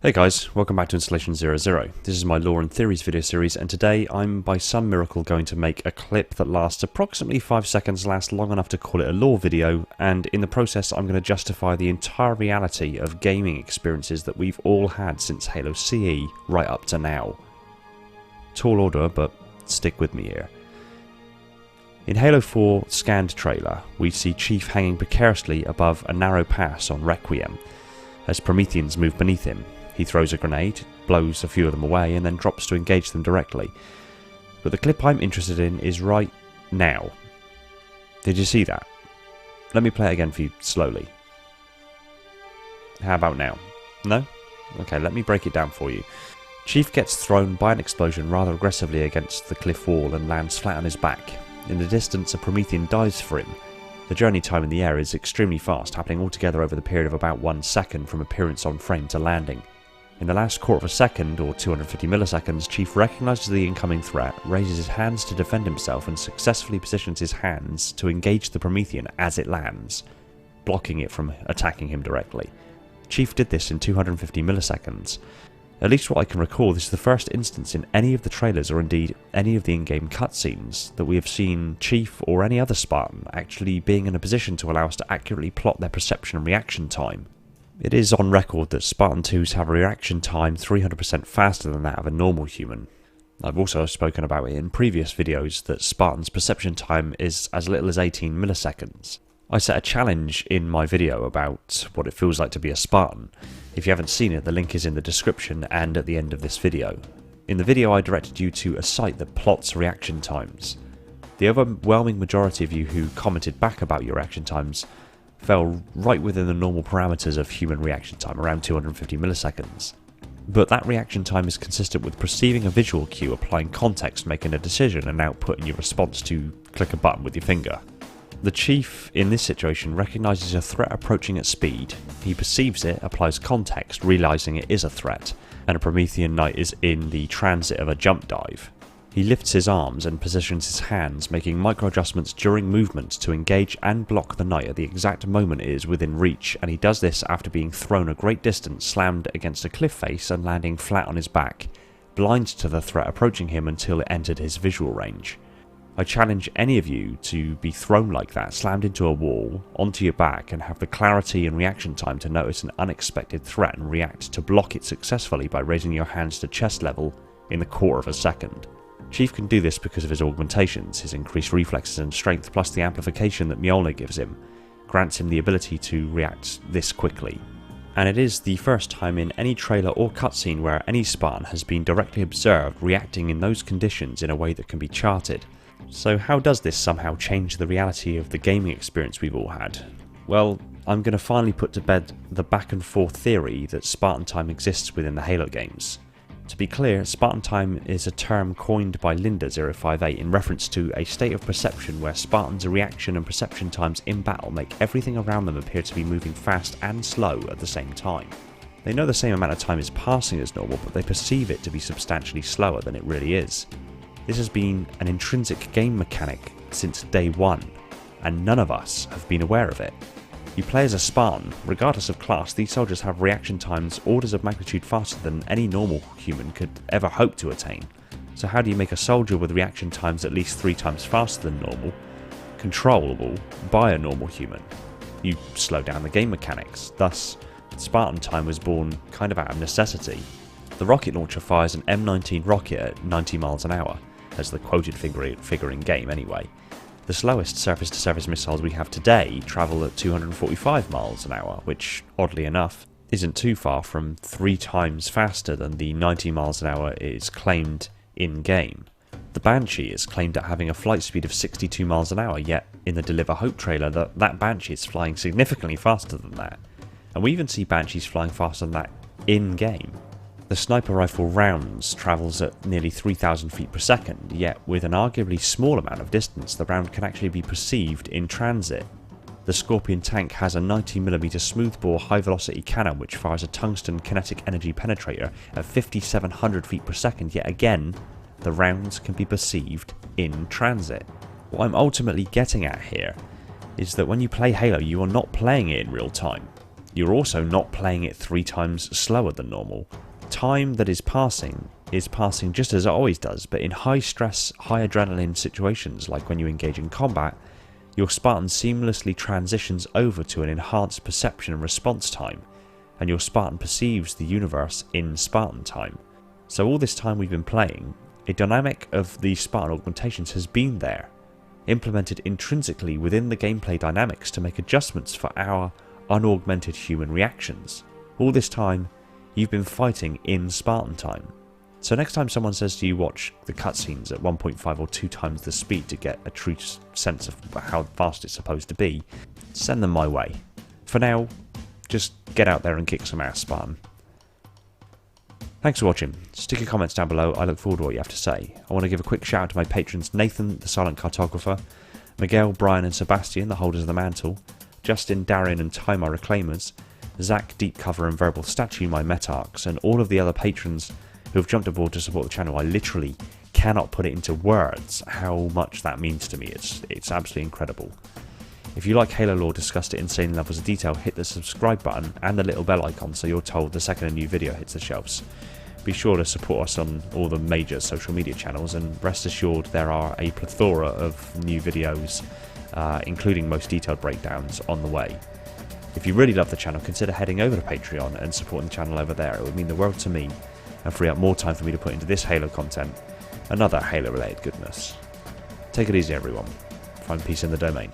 Hey guys, welcome back to Installation 00. This is my Lore and Theories video series, and today I'm by some miracle going to make a clip that lasts approximately 5 seconds, lasts long enough to call it a lore video, and in the process I'm going to justify the entire reality of gaming experiences that we've all had since Halo CE right up to now. Tall order, but stick with me here. In Halo 4 scanned trailer, we see Chief hanging precariously above a narrow pass on Requiem as Prometheans move beneath him. He throws a grenade, blows a few of them away, and then drops to engage them directly. But the clip I'm interested in is right now. Did you see that? Let me play it again for you slowly. How about now? No? Okay, let me break it down for you. Chief gets thrown by an explosion rather aggressively against the cliff wall and lands flat on his back. In the distance, a Promethean dives for him. The journey time in the air is extremely fast, happening altogether over the period of about 1 second from appearance on frame to landing. In the last quarter of a second, or 250 milliseconds, Chief recognises the incoming threat, raises his hands to defend himself, and successfully positions his hands to engage the Promethean as it lands, blocking it from attacking him directly. Chief did this in 250 milliseconds. At least what I can recall, this is the first instance in any of the trailers, or indeed any of the in-game cutscenes, that we have seen Chief or any other Spartan actually being in a position to allow us to accurately plot their perception and reaction time. It is on record that Spartan 2s have a reaction time 300% faster than that of a normal human. I've also spoken about it in previous videos that Spartan's perception time is as little as 18 milliseconds. I set a challenge in my video about what it feels like to be a Spartan. If you haven't seen it, the link is in the description and at the end of this video. In the video I directed you to a site that plots reaction times. The overwhelming majority of you who commented back about your reaction times fell right within the normal parameters of human reaction time, around 250 milliseconds. But that reaction time is consistent with perceiving a visual cue, applying context, making a decision, and outputting your response to click a button with your finger. The Chief in this situation recognises a threat approaching at speed. He perceives it, applies context, realising it is a threat, and a Promethean Knight is in the transit of a jump dive. He lifts his arms and positions his hands, making micro-adjustments during movement to engage and block the Knight at the exact moment it is within reach, and he does this after being thrown a great distance, slammed against a cliff face and landing flat on his back, blind to the threat approaching him until it entered his visual range. I challenge any of you to be thrown like that, slammed into a wall, onto your back, and have the clarity and reaction time to notice an unexpected threat and react to block it successfully by raising your hands to chest level in the quarter of a second. Chief can do this because of his augmentations, his increased reflexes and strength, plus the amplification that Mjolnir gives him, grants him the ability to react this quickly. And it is the first time in any trailer or cutscene where any Spartan has been directly observed reacting in those conditions in a way that can be charted. So how does this somehow change the reality of the gaming experience we've all had? Well, I'm going to finally put to bed the back and forth theory that Spartan Time exists within the Halo games. To be clear, Spartan Time is a term coined by Linda058 in reference to a state of perception where Spartans' reaction and perception times in battle make everything around them appear to be moving fast and slow at the same time. They know the same amount of time is passing as normal, but they perceive it to be substantially slower than it really is. This has been an intrinsic game mechanic since day one, and none of us have been aware of it. You play as a Spartan. Regardless of class, these soldiers have reaction times orders of magnitude faster than any normal human could ever hope to attain. So how do you make a soldier with reaction times at least 3 times faster than normal, controllable by a normal human? You slow down the game mechanics. Thus, Spartan Time was born kind of out of necessity. The rocket launcher fires an M19 rocket at 90 miles an hour, as the quoted figure in game anyway. The slowest surface-to-surface missiles we have today travel at 245 miles an hour, which, oddly enough, isn't too far from 3 times faster than the 90 miles an hour is claimed in-game. The Banshee is claimed at having a flight speed of 62 miles an hour, yet in the Deliver Hope trailer that Banshee is flying significantly faster than that. And we even see Banshees flying faster than that in-game. The sniper rifle rounds travels at nearly 3,000 feet per second, yet with an arguably small amount of distance, the round can actually be perceived in transit. The Scorpion tank has a 90mm smoothbore high-velocity cannon which fires a tungsten kinetic energy penetrator at 5,700 feet per second, yet again, the rounds can be perceived in transit. What I'm ultimately getting at here is that when you play Halo, you are not playing it in real time. you're also not playing it 3 times slower than normal. Time that is passing just as it always does, but in high stress, high adrenaline situations like when you engage in combat, your Spartan seamlessly transitions over to an enhanced perception and response time, and your Spartan perceives the universe in Spartan time. So all this time we've been playing, a dynamic of the Spartan augmentations has been there, implemented intrinsically within the gameplay dynamics to make adjustments for our unaugmented human reactions. All this time, you've been fighting in Spartan time. So next time someone says to you watch the cutscenes at 1.5 or 2 times the speed to get a true sense of how fast it's supposed to be, send them my way. For now, just get out there and kick some ass, Spartan. Thanks for watching. Stick your comments down below, I look forward to what you have to say. I want to give a quick shout out to my patrons Nathan, the Silent Cartographer, Miguel, Brian and Sebastian, the holders of the mantle, Justin, Darren and Ty, my reclaimers, Zach, Deep Cover and Verbal Statue, my metarchs, and all of the other patrons who have jumped aboard to support the channel. I literally cannot put it into words how much that means to me. It's absolutely incredible. If you like Halo lore discussed at insane levels of detail, hit the subscribe button and the little bell icon so you're told the second a new video hits the shelves. Be sure to support us on all the major social media channels, and rest assured there are a plethora of new videos, including most detailed breakdowns, on the way. If you really love the channel, consider heading over to Patreon and supporting the channel over there. It would mean the world to me and free up more time for me to put into this Halo content and other Halo related goodness. Take it easy everyone. Find peace in the domain.